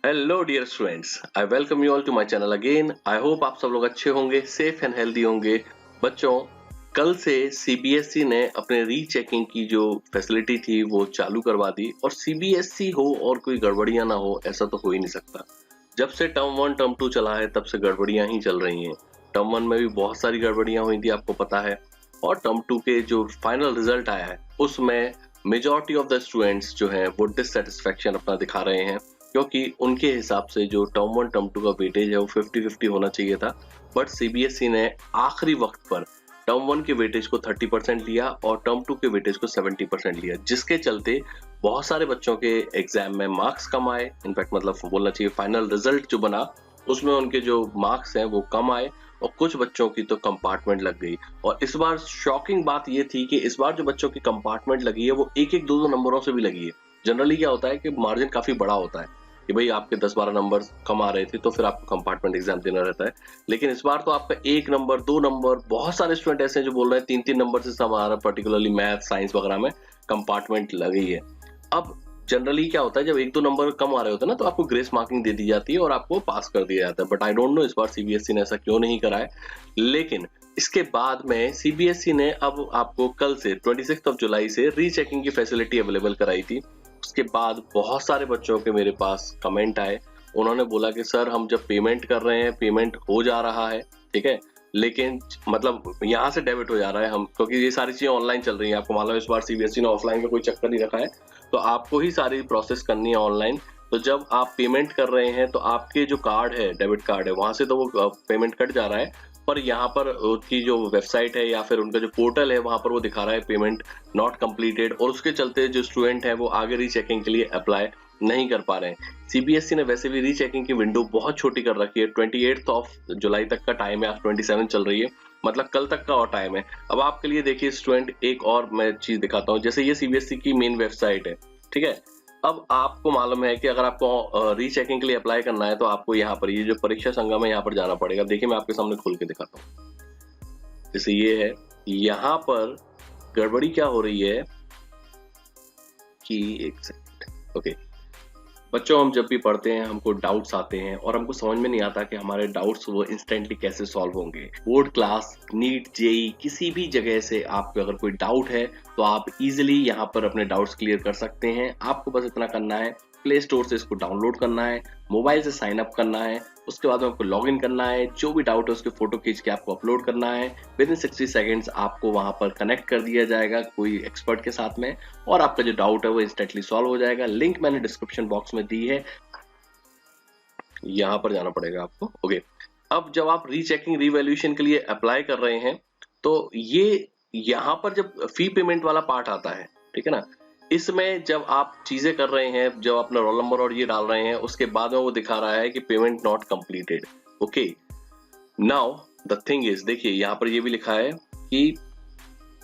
Hello dear students, I welcome you all to my channel again. I hope आप सब लोग अच्छे होंगे, सेफ एंड हेल्दी होंगे। बच्चों, कल से सीबीएसई ने अपने रीचेकिंग की जो फैसिलिटी थी वो चालू करवा दी। और सीबीएसई हो और कोई गड़बड़ियां ना हो, ऐसा तो हो ही नहीं सकता। जब से टर्म 1 टर्म 2 चला है तब से गड़बड़ियां ही चल रही हैं। टर्म 1 में भी बहुत सारी गड़बड़ियां हुई थी, आपको पता है। और टर्म 2 के जो फाइनल रिजल्ट आया है उसमें मेजॉरिटी ऑफ द स्टूडेंट्स जो हैं वो डिससेटिस्फेक्शन अपना दिखा रहे हैं, क्योंकि उनके हिसाब से जो टर्म 1 टर्म 2 का वेटेज है वो 50-50 होना चाहिए था। बट सीबीएसई ने आखिरी वक्त पर टर्म 1 के वेटेज को 30% लिया और टर्म 2 के वेटेज को 70% लिया, जिसके चलते बहुत सारे बच्चों के एग्जाम में मार्क्स कम आए। इनफैक्ट मतलब बोलना चाहिए फाइनल रिजल्ट जो बना उसमें उनके जो मार्क्स हैं वो कम आए और कुछ बच्चों की तो कंपार्टमेंट लग गई। और इस बार शॉकिंग बात ये थी कि इस बार जो बच्चों की कंपार्टमेंट लगी है वो एक एक दो दो नंबरों से भी लगी है। जनरली क्या होता है कि मार्जिन काफी बड़ा होता है कि भाई आपके 10-12 नंबर कम आ रहे थे तो फिर आपको कंपार्टमेंट एग्जाम देना रहता है। लेकिन इस बार तो आपका 1 नंबर 2 नंबर, बहुत सारे स्टूडेंट ऐसे हैं जो बोल रहे हैं 3-3 नंबर से हमारा पर्टिकुलरली मैथ साइंस वगैरह में कंपार्टमेंट लगी है। अब जनरली क्या होता है, जब 1-2 नंबर कम आ रहे होते हैं ना तो आपको ग्रेस मार्किंग दे दी जाती है और आपको पास कर दिया जाता है। बट आई डोंट नो इस बार सीबीएसई ने ऐसा क्यों नहीं करा है। लेकिन इसके बाद में सीबीएसई ने अब आपको कल से 26 जुलाई से रीचेकिंग की फैसिलिटी अवेलेबल कराई थी। उसके बाद बहुत सारे बच्चों के मेरे पास कमेंट आए। उन्होंने बोला कि सर हम जब पेमेंट कर रहे हैं, पेमेंट हो जा रहा है, ठीक है, लेकिन मतलब यहाँ से डेबिट हो जा रहा है हम, क्योंकि ये सारी चीजें ऑनलाइन चल रही हैं। आपको मालूम है इस बार सीबीएसई ने ऑफलाइन का कोई चक्कर नहीं रखा है, तो आपको ही सारी प्रोसेस करनी है ऑनलाइन। तो जब आप पेमेंट कर रहे हैं तो आपके जो कार्ड है, डेबिट कार्ड है, वहां से तो वो पेमेंट कट जा रहा है, पर यहाँ पर उसकी जो वेबसाइट है या फिर उनका जो पोर्टल है वहां पर वो दिखा रहा है पेमेंट नॉट कंप्लीटेड। और उसके चलते जो स्टूडेंट है वो आगे रीचेकिंग के लिए अप्लाई नहीं कर पा रहे हैं। सीबीएसई ने वैसे भी रीचेकिंग की विंडो बहुत छोटी कर रखी है। 28 जुलाई तक का टाइम है, आज 27 चल रही है, मतलब कल तक का और टाइम है। अब आपके लिए देखिए स्टूडेंट, एक और मैं चीज दिखाता हूँ। जैसे ये सीबीएसई की मेन वेबसाइट है, ठीक है। अब आपको मालूम है कि अगर आपको रीचेकिंग के लिए अप्लाई करना है तो आपको यहाँ पर ये जो परीक्षा संगम है यहाँ पर जाना पड़ेगा। देखिए मैं आपके सामने खोल के दिखाता हूँ। जैसे ये है, यहाँ पर गड़बड़ी क्या हो रही है कि एक सेकंड, ओके। बच्चों, हम जब भी पढ़ते हैं हमको डाउट्स आते हैं और हमको समझ में नहीं आता कि हमारे डाउट्स वो इंस्टेंटली कैसे सॉल्व होंगे। बोर्ड क्लास, नीट, जेई, किसी भी जगह से आपको अगर कोई डाउट है तो आप इजीली यहाँ पर अपने डाउट्स क्लियर कर सकते हैं। आपको बस इतना करना है, प्ले स्टोर से इसको डाउनलोड करना है, मोबाइल से साइन अप करना है, उसके बाद में आपको लॉग इन करना है, जो भी डाउट है उसके फोटो खींच के आपको अपलोड करना है। विद इन 60 सेकेंड्स आपको वहां पर कनेक्ट कर दिया जाएगा कोई एक्सपर्ट के साथ में और आपका जो डाउट है वो इंस्टेंटली सॉल्व हो जाएगा। लिंक मैंने डिस्क्रिप्शन बॉक्स में दी है, यहाँ पर जाना पड़ेगा आपको, ओके। अब जब आप रीचेकिंग रीवैल्यूएशन के लिए अप्लाई कर रहे हैं तो ये यहाँ पर जब फी पेमेंट वाला पार्ट आता है, ठीक है ना, इसमें जब आप चीजें कर रहे हैं, जब अपना रोल नंबर और ये डाल रहे हैं, उसके बाद में वो दिखा रहा है कि payment not completed. Okay, now the thing is, देखिए यहाँ पर ये भी लिखा है कि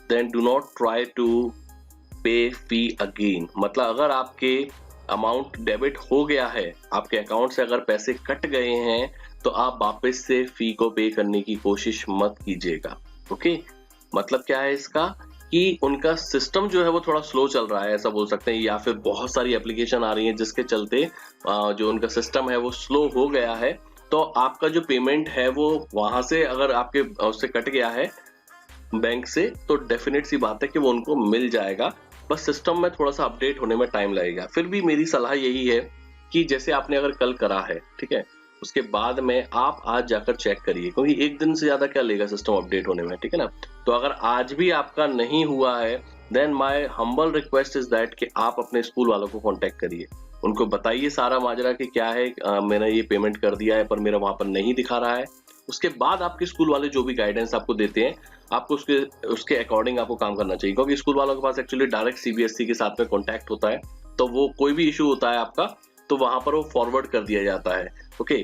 then do not try to pay fee again. मतलब अगर आपके अमाउंट डेबिट हो गया है, आपके अकाउंट से अगर पैसे कट गए हैं तो आप वापस से फी को पे करने की कोशिश मत कीजिएगा। ओके, मतलब क्या है इसका कि उनका सिस्टम जो है वो थोड़ा स्लो चल रहा है, ऐसा बोल सकते हैं, या फिर बहुत सारी एप्लीकेशन आ रही हैं जिसके चलते जो उनका सिस्टम है वो स्लो हो गया है। तो आपका जो पेमेंट है वो वहां से अगर आपके उससे कट गया है बैंक से तो डेफिनेट सी बात है कि वो उनको मिल जाएगा, बस सिस्टम में थोड़ा सा अपडेट होने में टाइम लगेगा। फिर भी मेरी सलाह यही है कि जैसे आपने अगर कल करा है, ठीक है, उसके बाद में आप आज जाकर चेक करिए, क्योंकि एक दिन से ज्यादा क्या लेगा सिस्टम अपडेट होने में, ठीक है ना। तो अगर आज भी आपका नहीं हुआ है then my humble request is that कि आप अपने स्कूल वालों को कांटेक्ट करिए, उनको बताइए सारा माजरा कि क्या है, मैंने ये पेमेंट कर दिया है पर मेरा वहां पर नहीं दिखा रहा है। उसके बाद आपके स्कूल वाले जो भी गाइडेंस आपको देते हैं आपको उसके अकॉर्डिंग आपको काम करना चाहिए, क्योंकि स्कूल वालों के पास एक्चुअली डायरेक्ट सीबीएसई के साथ में कांटेक्ट होता है। तो वो कोई भी इशू होता है आपका तो वहां पर वो फॉरवर्ड कर दिया जाता है। ओके,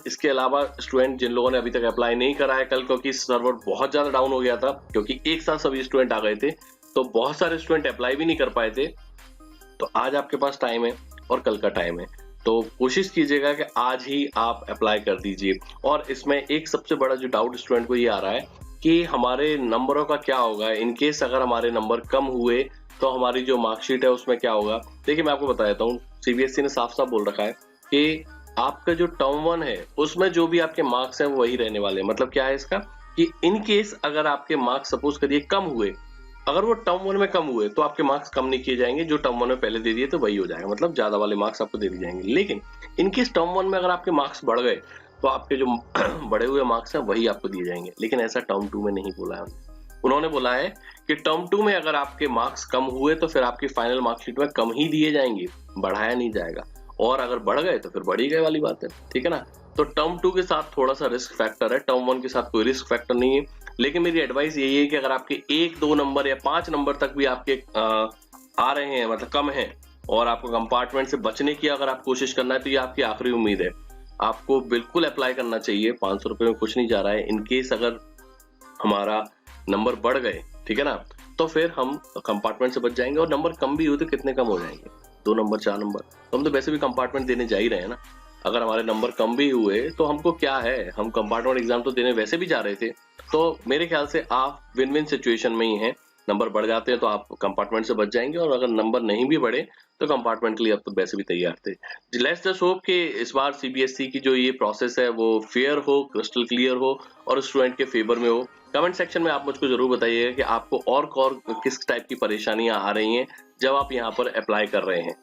इसके अलावा स्टूडेंट जिन लोगों ने अभी तक अप्लाई नहीं करा है कल, क्योंकि सर्वर बहुत ज्यादा डाउन हो गया था, क्योंकि एक साथ सभी स्टूडेंट आ गए थे तो बहुत सारे स्टूडेंट अप्लाई भी नहीं कर पाए थे। तो आज आपके पास टाइम है और कल का टाइम है, तो कोशिश कीजिएगा कि आज ही आप अप्लाई कर दीजिए। और इसमें एक सबसे बड़ा जो डाउट स्टूडेंट को ये आ रहा है कि हमारे नंबरों का क्या होगा, इन केस अगर हमारे नंबर कम हुए तो हमारी जो मार्कशीट है उसमें क्या होगा। देखिए मैं आपको बता देता हूँ, सीबीएसई ने साफ साफ बोल रखा है कि आपका जो टर्म 1 है उसमें जो भी आपके मार्क्स हैं वो वही रहने वाले हैं। मतलब क्या है इसका कि इन केस अगर आपके मार्क्स सपोज करिए कम हुए, अगर वो टर्म 1 में कम हुए तो आपके मार्क्स कम नहीं किए जाएंगे, जो टर्म 1 में पहले दे दिए तो वही हो जाएगा, मतलब ज्यादा वाले मार्क्स आपको दे दिए जाएंगे। लेकिन इन केस टर्म 1 में अगर आपके मार्क्स बढ़ गए तो आपके जो बढ़े हुए मार्क्स हैं वही आपको दिए जाएंगे। लेकिन ऐसा टर्म 2 में नहीं बोला है उन्होंने बोला है कि टर्म 2 में अगर आपके मार्क्स कम हुए तो फिर आपकी फाइनल मार्कशीट में कम ही दिए जाएंगे, बढ़ाया नहीं जाएगा। और अगर बढ़ गए तो फिर बढ़ ही गए वाली बात है, ठीक है ना। तो टर्म 2 के साथ थोड़ा सा रिस्क फैक्टर है, टर्म 1 के साथ कोई रिस्क फैक्टर नहीं है। लेकिन मेरी एडवाइस यही है कि अगर आपके 1-2 नंबर या 5 नंबर तक भी आपके आ रहे हैं, मतलब कम है, और आपको कंपार्टमेंट से बचने की अगर आप कोशिश करना है तो ये आपकी आखिरी उम्मीद है। आपको बिल्कुल अप्लाई करना चाहिए, 500 रुपए में कुछ नहीं जा रहा है। इनकेस अगर हमारा नंबर बढ़ गए, ठीक है ना, तो फिर हम कंपार्टमेंट से बच जाएंगे। और नंबर कम भी हुए तो कितने कम हो जाएंगे, 2 नंबर 4 नंबर, तो हम तो वैसे भी कंपार्टमेंट देने जा ही रहे हैं ना। अगर हमारे नंबर कम भी हुए तो हमको क्या है, हम कंपार्टमेंट एग्जाम तो देने वैसे भी जा रहे थे। तो मेरे ख्याल से आप विन विन सिचुएशन में ही हैं। नंबर बढ़ जाते हैं तो आप कंपार्टमेंट से बच जाएंगे, और अगर नंबर नहीं भी बढ़े तो कंपार्टमेंट के लिए आप तो वैसे भी तैयार थे। लेट्स जस्ट होप कि इस बार सीबीएसई की जो ये प्रोसेस है वो फेयर हो, क्रिस्टल क्लियर हो और स्टूडेंट के फेवर में हो। कमेंट सेक्शन में आप मुझको जरूर बताइएगा कि आपको और किस टाइप की परेशानियां आ रही हैं जब आप यहाँ पर अप्लाई कर रहे हैं।